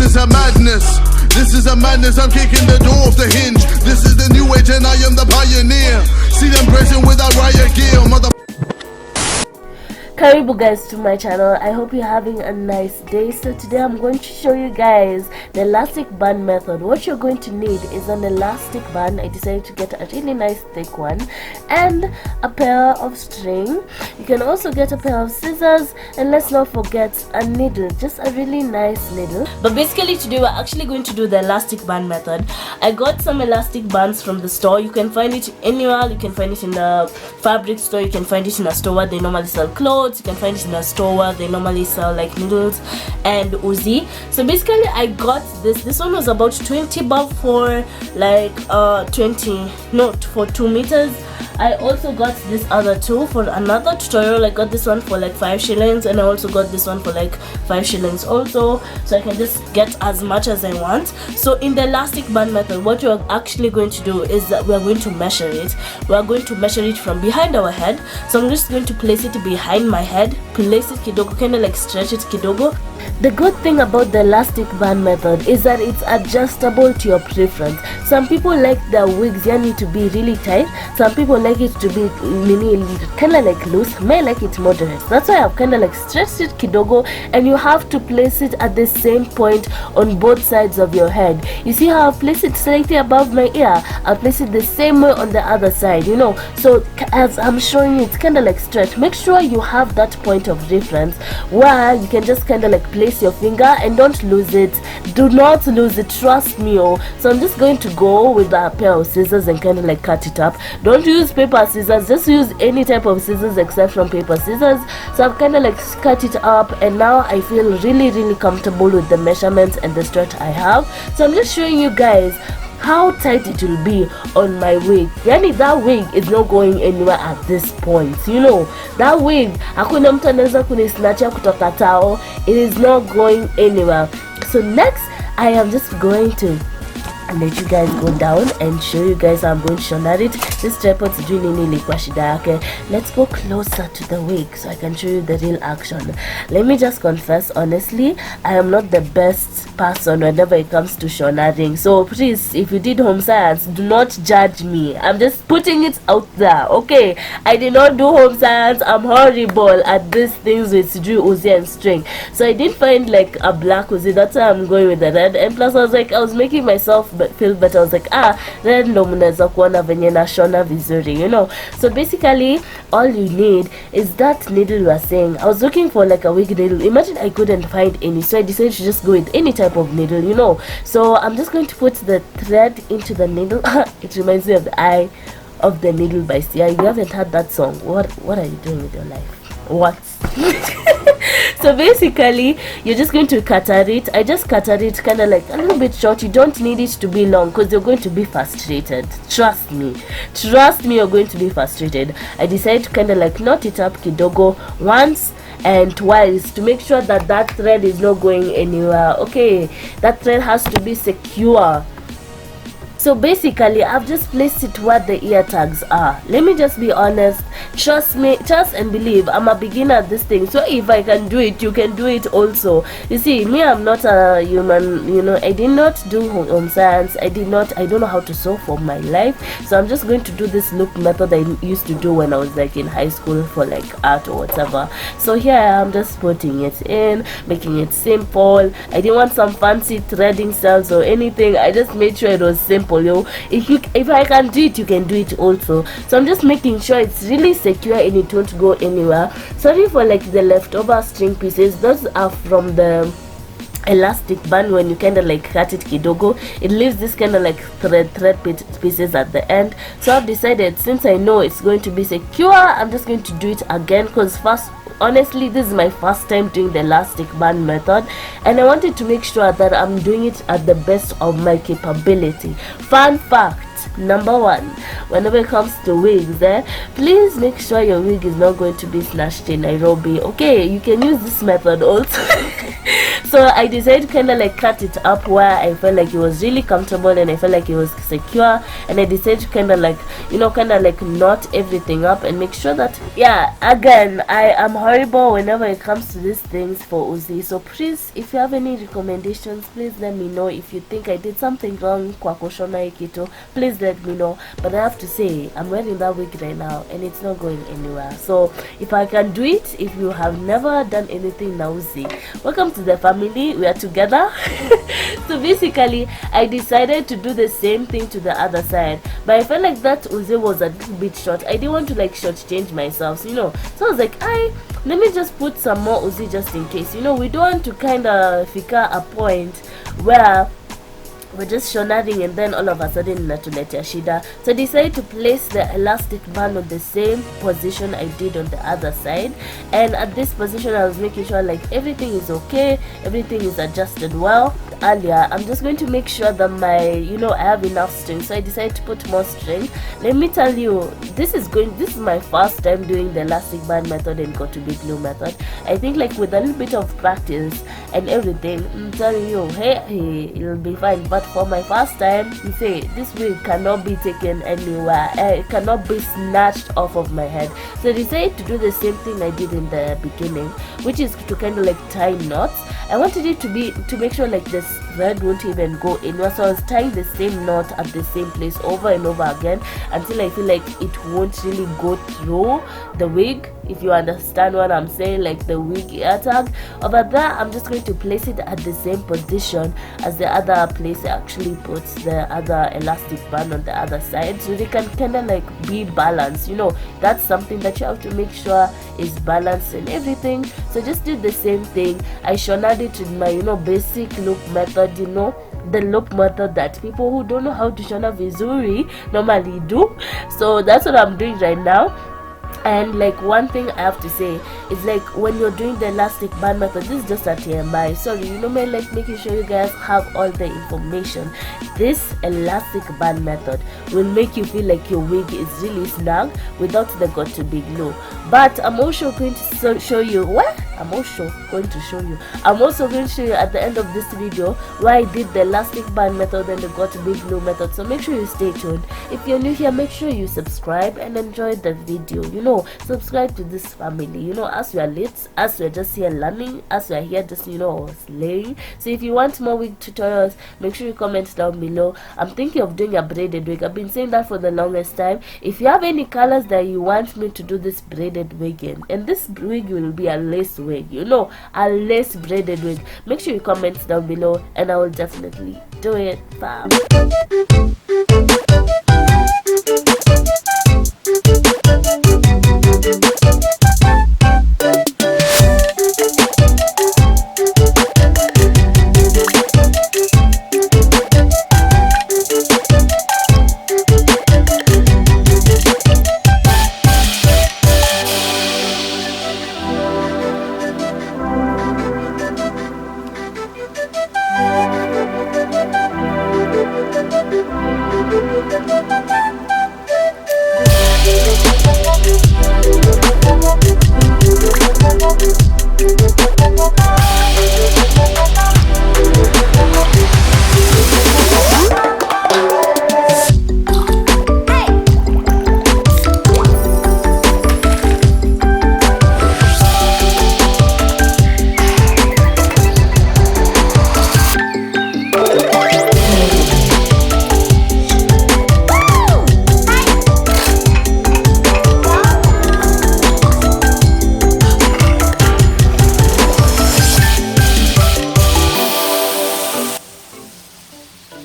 is a madness. This is a madness, I'm kicking the door off the hinge. This is the new age and I am the pioneer. See them present with a riot gear, mother. Karibu guys to my channel. I hope you're having a nice day. So today I'm going to show you guys the elastic band method. What you're going to need is an elastic band. I decided to get a really nice thick one and a pair of string. You can also get a pair of scissors, and let's not forget a needle, just a really nice needle. But basically today we're actually going to do the elastic band method. I got some elastic bands from the store. You can find it anywhere. You can find it in a fabric store, you can find it in a store where they normally sell clothes, you can find it in a store where they normally sell like needles and Uzi. So basically I got this one was about 20 bob for like 2 meters. I also got this other two for another tutorial. I got this one for like 5 shillings, and I also got this one for like 5 shillings also, so I can just get as much as I want. So in the elastic band method, what you're actually going to do is that we're going to measure it. We're going to measure it from behind our head. So I'm just going to place it behind my head, place it kidogo, kind of like stretch it kidogo. The good thing about the elastic band method is that it's adjustable to your preference. Some people like their wigs need to be really tight, some people like it to be kind of like loose. May like it moderate. That's why I've kind of like stretched it kidogo, and you have to place it at the same point on both sides of your head. You see how I've placed it slightly above my ear? I'll place it the same way on the other side, you know. So as I'm showing you, it's kind of like stretched. Make sure you have that point of reference where you can just kind of like place your finger, and don't lose it. Do not lose it, trust me. So I'm just going to go with a pair of scissors and kind of like cut it up. Don't use paper scissors, just use any type of scissors except from paper scissors. So I've kind of like cut it up, and now I feel really comfortable with the measurements and the stretch I have. So I'm just showing you guys how tight it will be on my wig. Yani that wig is not going anywhere at this point, you know. That wig hakuna mtu anaweza kunisnatcha kutoka tao. It is not going anywhere. So next I am just going to let you guys go down and show you guys how I'm going to shona it. This tripod is doing nini kwa shida yake. Let's go closer to the wig so I can show you the real action. Let me just confess honestly, I am not the best person whenever it comes to shonaring. So please, if you did home science, do not judge me. I'm just putting it out there, okay? I did not do home science. I'm horrible at these things with Uzi and string. So I did find like a black Uzi. That's why I'm going with the red. And plus I was like, I was making myself feel better. I was like, red ndo mnaweza kuona venye na shona vizuri, you know. So basically all you need is that needle you are saying. I was looking for like a wig needle. Imagine I couldn't find any, so I decided to just go with any type of needle, you know. So I'm just going to put the thread into the needle. It reminds me of the Eye of the Needle by Sia. You haven't heard that song? What are you doing with your life? What? So basically you're just going to cut at it. I just cut at it kind of like a little bit short. You don't need it to be long because you're going to be frustrated. Trust me, you're going to be frustrated. I decided to kind of like knot it up kidogo once and twice to make sure that that thread is not going anywhere. Okay, that thread has to be secure. So basically I've just placed it where the ear tags are. Let me just be honest, trust me, trust and believe, I'm a beginner at this thing. So if I can do it, you can do it also. You see, me, I'm not a human, you know. I did not do home science. I don't know how to sew for my life. So I'm just going to do this loop method I used to do when I was like in high school for like art or whatever. So here I'm just putting it in, making it simple. I didn't want some fancy threading styles or anything. I just made sure it was simple. If I can do it, you can do it also. So I'm just making sure it's really secure and it won't go anywhere. Sorry for like the leftover string pieces. Those are from the elastic band. When you kind of like cut it kidogo, it leaves this kind of like thread pieces at the end. So I've decided, since I know it's going to be secure, I'm just going to do it again, because honestly this is my first time doing the elastic band method, and I wanted to make sure that I'm doing it at the best of my capability. Fun fact number 1, whenever it comes to wigs, please make sure your wig is not going to be snatched in Nairobi. Okay, you can use this method also. So I decided to kind of like cut it up where I felt like it was really comfortable and I felt like it was secure, and I decided to kind of like, you know, kind of like knot everything up and make sure that, yeah, again, I am horrible whenever it comes to these things for Uzi. So please, if you have any recommendations, please let me know. If you think I did something wrong kwa kushona ikito, please let me know. But I have to say, I'm wearing that wig right now and it's not going anywhere. So if I can do it, if you have never done anything now, Uzi, welcome to the family. We are together. So basically I decided to do the same thing to the other side, but I felt like that Uzi was a little bit short. I didn't want to like shortchange myself, you know, so I was like, let me just put some more Uzi just in case, you know. We don't want to kind of fika a point where we're just shonering and then all of a sudden natuletea shida. So I decided to place the elastic band on the same position I did on the other side, and at this position I was making sure like everything is okay, everything is adjusted well. Earlier, I'm just going to make sure that my, you know, I have enough string. So I decided to put more string. Let me tell you, this is my first time doing the elastic band method and GOT2BE glue method. I think like with a little bit of practice and everything, I'm telling you, hey, it'll be fine. But for my first time, you say this wig cannot be taken anywhere. It cannot be snatched off of my head. So I decided to do the same thing I did in the beginning, which is to kind of like tie knots. I wanted it to make sure like this thread won't even go anywhere, so I was tying the same knot at the same place over and over again until I feel like it won't really go through the wig, if you understand what I'm saying, like the wig ear tag. Over there, I'm just going to place it at the same position as the other place I actually put the other elastic band on the other side, so they can kind of like be balanced, you know. That's something that you have to make sure is balanced and everything. So just do the same thing. I shoned it with my, you know, basic loop method, you know, the loop method that people who don't know how to shona vizuri normally do. So that's what I'm doing right now. And like one thing I have to say is like when you're doing the elastic band method, this is just a TMI, sorry, you know, me like making sure you guys have all the information. This elastic band method will make you feel like your wig is really snug without the GOT2BE glue. But I'm also going to show you I'm also going to show you at the end of this video why I did the elastic band method and the GOT2BE glue method. So make sure you stay tuned. If you're new here, make sure you subscribe and enjoy the video, you know. Subscribe to this family, you know, as we are lit, as we are just here learning, as we are here just, you know, slaying. So if you want more wig tutorials, make sure you comment down below. I'm thinking of doing a braided wig. I've been saying that for the longest time. If you have any colors that you want me to do this braided wig in, and this wig will be a lace wig, you know, a lace braided wig, make sure you comment down below and I will definitely do it. Bye.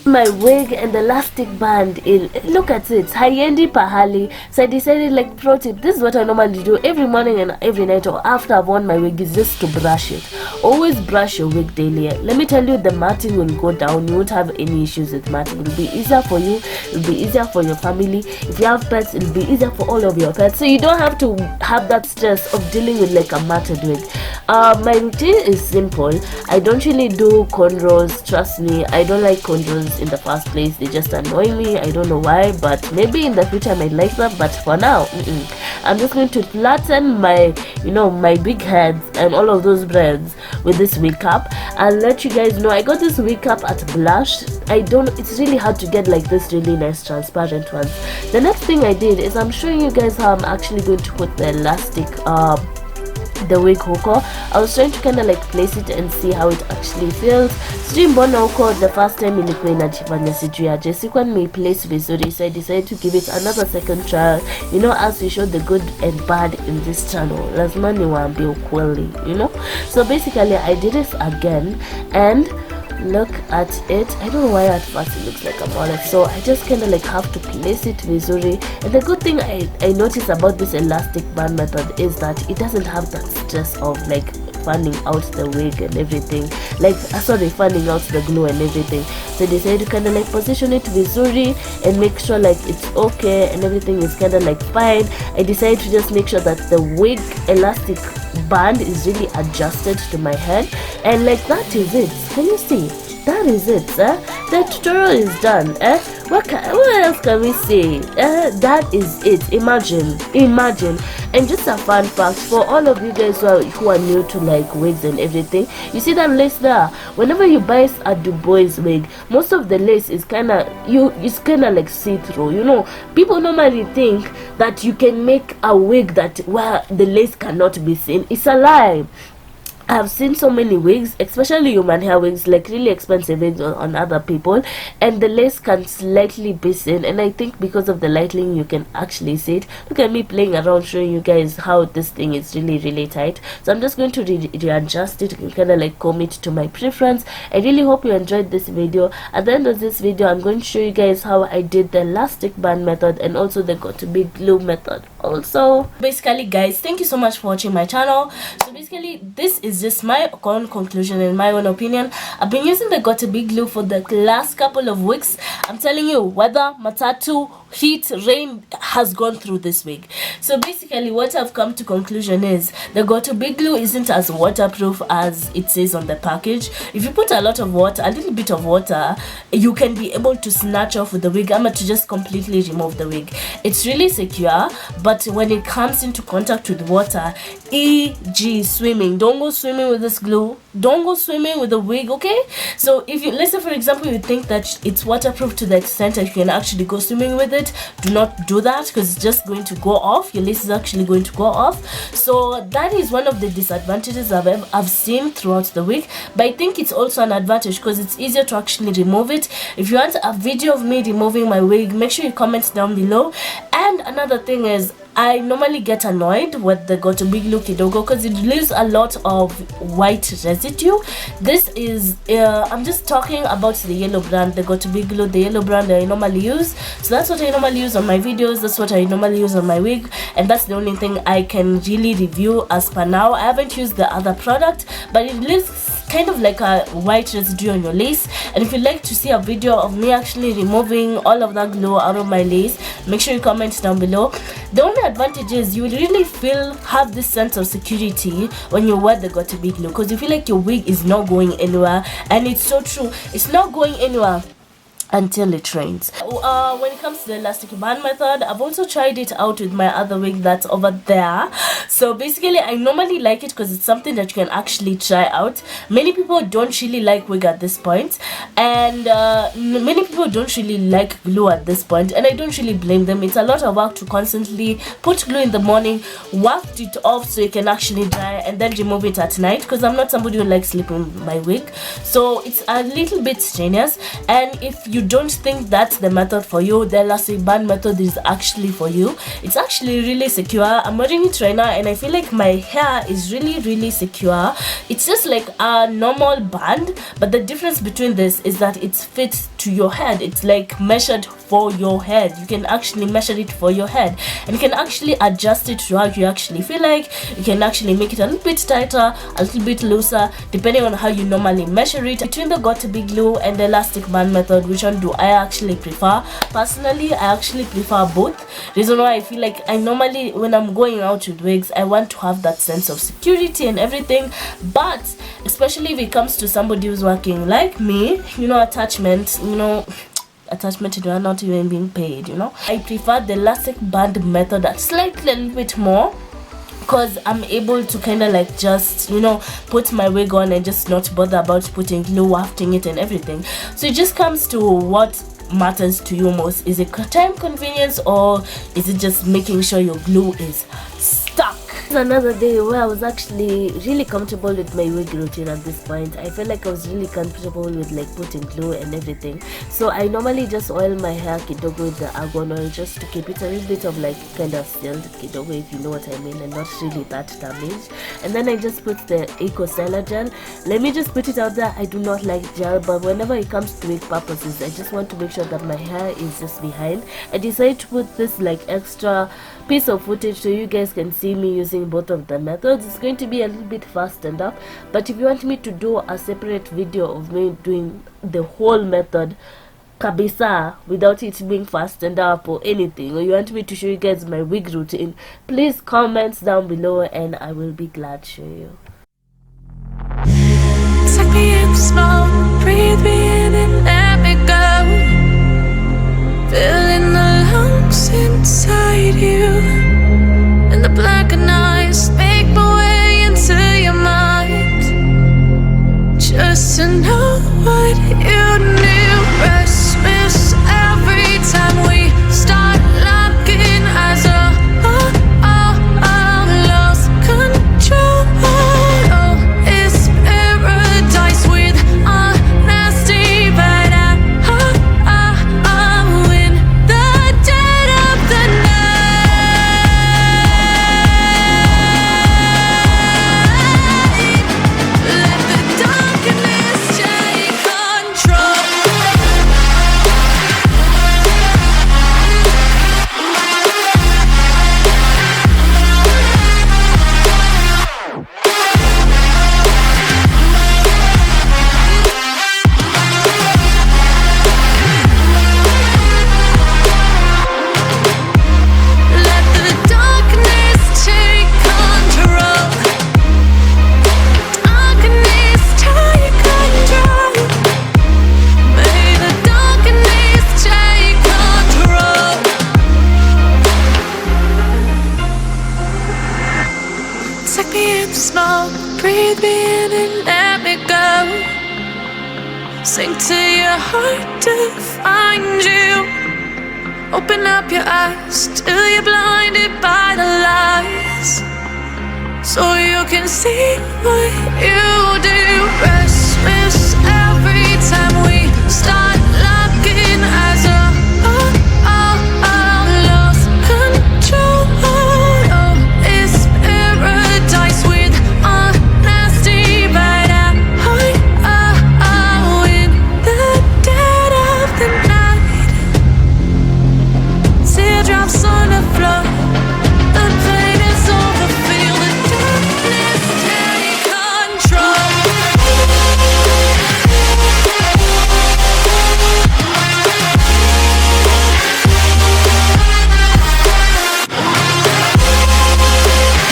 My wig and elastic band in, look at it, high-endy pahali. So I decided, like, pro tip, this is what I normally do every morning and every night or after I've worn my wig, is just to brush it. Always brush your wig daily. Let me tell you, the matting will go down. You won't have any issues with matting. It'll be easier for you, it'll be easier for your family. If you have pets, it'll be easier for all of your pets, so you don't have to have that stress of dealing with like a matted wig. My routine is simple. I don't really do cornrows, trust me. I don't like cornrows. glues in the first place. They just annoy me. I don't know why, but maybe in the future I might like them. But for now, I'm just going to flatten my, my big heads and all of those braids with this wig cap. I'll let you guys know I got this wig cap at Blush. It's really hard to get like this really nice transparent ones. The next thing I did is I'm showing you guys how I'm actually going to put the elastic the wig huko. I was trying to kind of like place it and see how it actually feels. Sijui mbona huko the first time ilikuwa inajifanya sijui aje, sikuwa nimeiplace vizuri, so I decided to give it another second try. As we show the good and bad in this channel, lazima niwaambie ukweli, so basically I did it again and look at it. I don't know why at first it looks like a mullet, so I just kind of like have to place it vizuri. And the good thing I noticed about this elastic band method is that it doesn't have that stress of like fanning out the wig and everything, fanning out the glue and everything. So I decided to kind of like position it vizuri and make sure like it's okay and everything is kind of like fine. I decided to just make sure that the wig elastic band is really adjusted to my head, and like that is it. Can you see? That is it. The tutorial is done. What else can we say? That is it. Imagine. And just a fun fact for all of you guys who are new to like wigs and everything, you see that lace there? Whenever you buy a Du Bois wig, most of the lace is it's kinda like see-through. People normally think that you can make a wig where the lace cannot be seen. It's a lie. I've seen so many wigs, especially human hair wigs, like really expensive wigs on other people, and the lace can slightly be seen, and I think because of the lighting you can actually see it. Look at me playing around showing you guys how this thing is really tight. So I'm just going to readjust it and kind of like comb it to my preference. I really hope you enjoyed this video. At the end of this video I'm going to show you guys how I did the elastic band method and also the GOT2BE glue method also. Basically guys, thank you so much for watching my channel. So basically this is just my own conclusion and my own opinion. I've been using the GOT2BE glue for the last couple of weeks. I'm telling you, weather, matatu, heat, rain has gone through this wig. So basically what I've come to conclusion is the GOT2BE glue isn't as waterproof as it says on the package. If you put a lot of water, a little bit of water, you can be able to snatch off with the wig to just completely remove the wig. It's really secure, but when it comes into contact with water, e.g. swimming, don't go swimming with this glue, don't go swimming with the wig, okay? So if you, let's say for example you think that it's waterproof to the extent that you can actually go swimming with it, do not do that, because it's just going to go off. Your lace is actually going to go off. So that is one of the disadvantages I've seen throughout the wig, but I think it's also an advantage because it's easier to actually remove it. If you want a video of me removing my wig, make sure you comment down below. And another thing is, I normally get annoyed with the GOT2BE glue kidogo because it leaves a lot of white residue. This is I'm just talking about the yellow brand, the GOT2BE glue, the yellow brand that I normally use. So that's what I normally use on my videos, that's what I normally use on my wig, and that's the only thing I can really review as per now. I haven't used the other product, but it leaves kind of like a white residue on your lace. And if you'd like to see a video of me actually removing all of that glue out of my lace, make sure you comment down below. The only advantage is you will really have this sense of security when you wear the GOT2BE glue, because you feel like your wig is not going anywhere. And it's so true, it's not going anywhere until it rains. When it comes to the elastic band method, I've also tried it out with my other wig that's over there. So basically I normally like it because it's something that you can actually try out. Many people don't really like wig at this point, and many people don't really like glue at this point, and I don't really blame them. It's a lot of work to constantly put glue in the morning, waft it off so it can actually dry, and then remove it at night, because I'm not somebody who likes sleeping with my wig. So it's a little bit strenuous, and if you don't think that's the method for you, the elastic band method is actually for you. It's actually really secure. I'm wearing it right now and I feel like my hair is really secure. It's just like a normal band, but the difference between this is that it fits to your head. It's like measured for your head. You can actually measure it for your head, and you can actually adjust it to how you actually feel like. You can actually make it a little bit tighter, a little bit looser, depending on how you normally measure it. Between the GOT2BE glue and the elastic band method, which one do I actually prefer? Personally, I actually prefer both. Reason why I feel like I normally, when I'm going out with wigs, I want to have that sense of security and everything, but especially if it comes to somebody who's working like me, you know, attachment, you are not even being paid, you know. I prefer the elastic band method that's slightly a little bit more, because I'm able to kind of like just, you know, put my wig on and just not bother about putting glue, wafting it and everything. So it just comes to what matters to you most. Is it time convenience, or is it just making sure your glue is stuck? Another day where I was actually really comfortable with my wig routine. At this point I felt like I was really comfortable with like putting glue and everything. So I normally just oil my hair kidogo with the argan oil, just to keep it a little bit of like kind of sealed kidogo, if you know what I mean, and not really that damaged. And then I just put the Eco Styler gel. Let me just put it out there, I do not like gel, but whenever it comes to wig purposes, I just want to make sure that my hair is just behind. I decided to put this like extra piece of footage so you guys can see me using both of the methods. It's going to be a little bit fast and up, but if you want me to do a separate video of me doing the whole method kabisa without it being fast and up or anything, or you want me to show you guys my wig routine, please comment down below and I will be glad to show you. Take me in slow, breathe me in and let me go. Filling the lungs inside you, and the blackened eyes make my way into your mind, just to know what you knew. Restless every time we start locking eyes. Lost control. Oh, it's paradise with honesty, but I'm in the dead of the night. Let the darkness take control. Let the darkness take control. Darkness take control. May the darkness take control. Take me in slow, breathe me in and let me go. Sink to your heart to find you. Open up your eyes till you're blinded by the lies, so you can see what you do. Restless every time we start locking eyes. Lost control. Oh, it's paradise with honesty, but I'm in the dead of the night. Teardrops on the floor, the pain is over. Feel the darkness take control.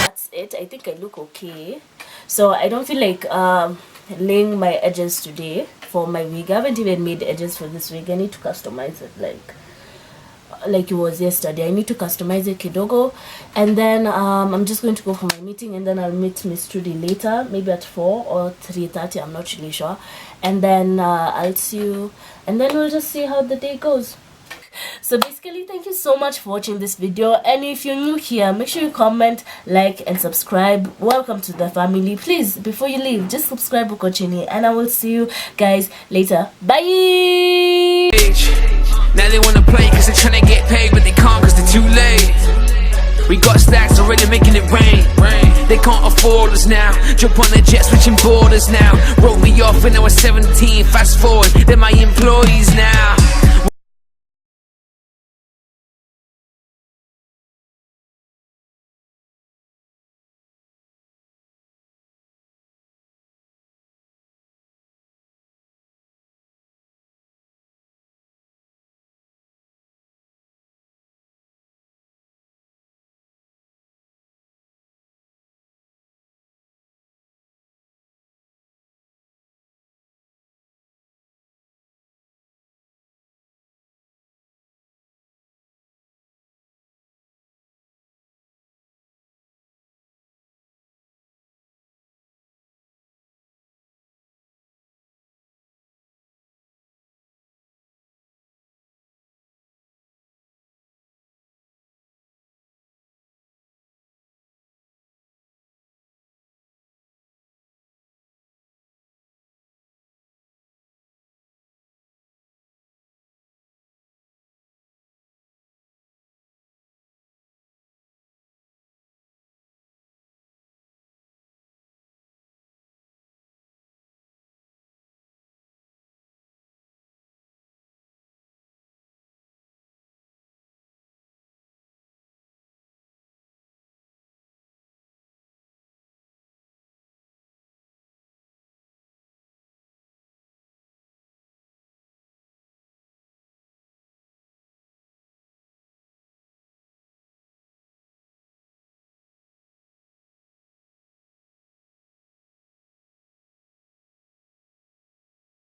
That's it. I think I look okay, so I don't feel like laying my edges today for my wig. I haven't even made edges for this wig. I need to customize it like it was yesterday. I need to customize it kidogo, and then I'm just going to go for my meeting, and then I'll meet Miss Trudy later, maybe at 4 or 3:30, I'm not really sure, and then I'll see you, and then we'll just see how the day goes. So basically, thank you so much for watching this video, and if you're new here, make sure you comment, like and subscribe. Welcome to the family. Please, before you leave, just subscribe Bukochini, and I will see you guys later. Bye. Now they wanna play cause they're tryna get paid, but they can't cause they're too late. We got stacks already making it rain. They can't afford us now. Jump on the jet switching borders now. Wrote me off when I was 17. Fast forward, they're my employees now.